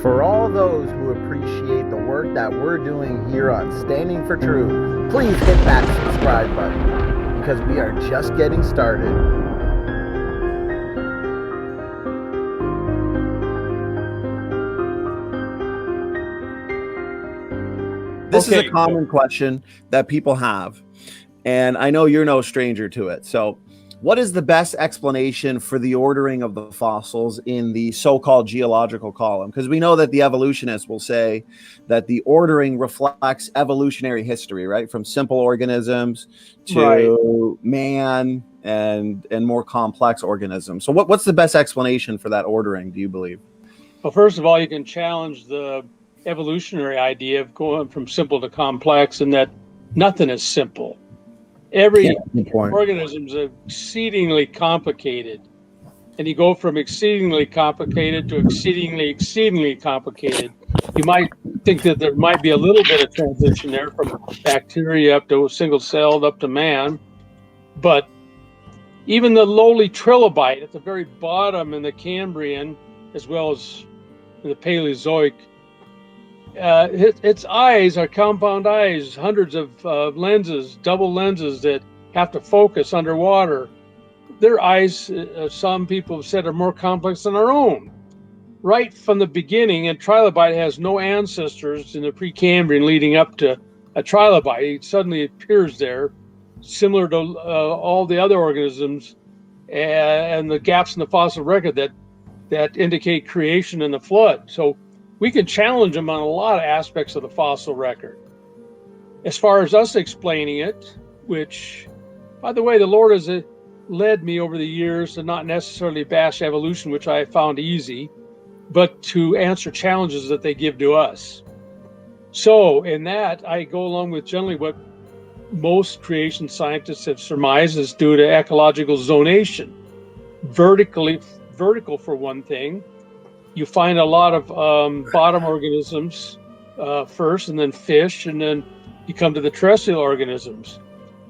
For all those who appreciate the work that we're doing here on Standing for Truth, please hit that subscribe button because we are just getting started. This is a common question that people have, and I know you're no stranger to it. So what is the best explanation for the ordering of the fossils in the so-called geological column? Because we know that the evolutionists will say that the ordering reflects evolutionary history, right? From simple organisms to man and more complex organisms. So what's the best explanation for that ordering, do you believe? Well, first of all, you can challenge the evolutionary idea of going from simple to complex, and that nothing is simple. Every organism is exceedingly complicated, and you go from exceedingly complicated to exceedingly complicated. You might think that there might be a little bit of transition there from bacteria up to single-celled up to man, but even the lowly trilobite at the very bottom in the Cambrian, as well as in the Paleozoic, its eyes are compound eyes, hundreds of lenses, double lenses that have to focus underwater. Their eyes, some people have said, are more complex than our own. Right from the beginning, and trilobite has no ancestors in the Precambrian leading up to a trilobite. It suddenly appears there, similar to all the other organisms and the gaps in the fossil record that indicate creation and the flood. So we can challenge them on a lot of aspects of the fossil record. As far as us explaining it, which, by the way, the Lord has led me over the years to not necessarily bash evolution, which I found easy, but to answer challenges that they give to us. So in that, I go along with generally what most creation scientists have surmised is due to ecological zonation. Vertical for one thing. You find a lot of bottom organisms first, and then fish, and then you come to the terrestrial organisms,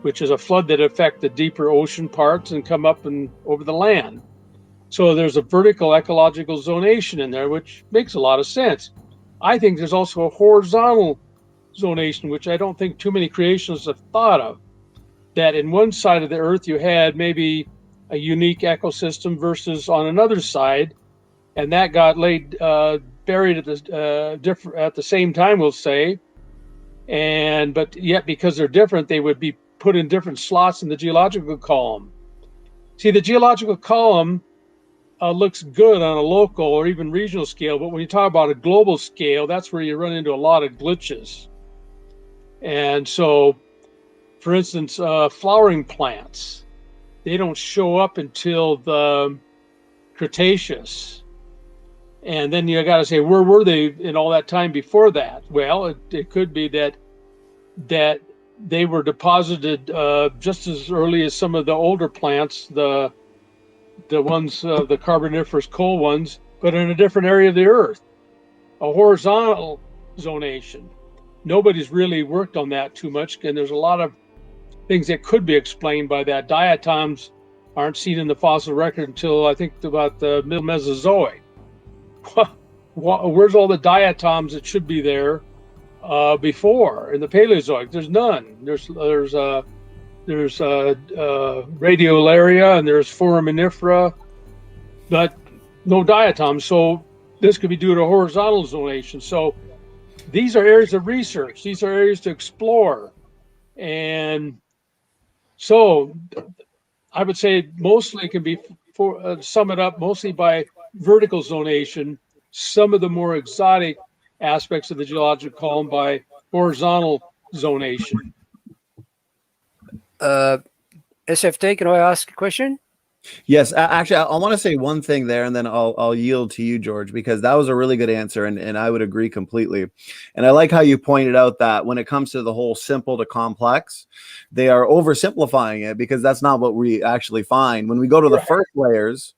which is a flood that affect the deeper ocean parts and come up and over the land. So there's a vertical ecological zonation in there, which makes a lot of sense. I think there's also a horizontal zonation, which I don't think too many creationists have thought of, that in one side of the earth you had maybe a unique ecosystem versus on another side, and that got buried at the same time, we'll say. But yet, because they're different, they would be put in different slots in the geological column. See, the geological column looks good on a local or even regional scale, but when you talk about a global scale, that's where you run into a lot of glitches. And so, for instance, flowering plants, they don't show up until the Cretaceous. And then you got to say, where were they in all that time before that? Well, it could be that they were deposited just as early as some of the older plants, the ones, the Carboniferous coal ones, but in a different area of the earth. A horizontal zonation. Nobody's really worked on that too much, and there's a lot of things that could be explained by that. Diatoms aren't seen in the fossil record until I think about the middle Mesozoic. Where's all the diatoms that should be there before in the Paleozoic? There's none. There's radiolaria and there's foraminifera, but no diatoms. So this could be due to horizontal zonation. So these are areas of research. These are areas to explore. And so I would say mostly it can be sum it up mostly by vertical zonation, some of the more exotic aspects of the geological column by horizontal zonation. SFT, can I ask a question? Yes, actually, I want to say one thing there, and then I'll yield to you, George, because that was a really good answer, and I would agree completely. And I like how you pointed out that when it comes to the whole simple to complex, they are oversimplifying it, because that's not what we actually find. When we go to the first layers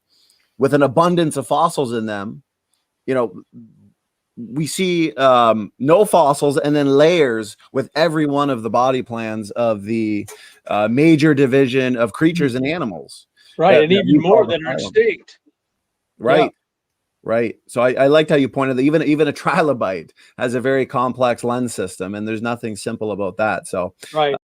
with an abundance of fossils in them, you know, we see no fossils, and then layers with every one of the body plans of the major division of creatures and animals. Right, and even more than are extinct. Right. Right. So I liked how you pointed that even a trilobite has a very complex lens system, and there's nothing simple about that. So Right.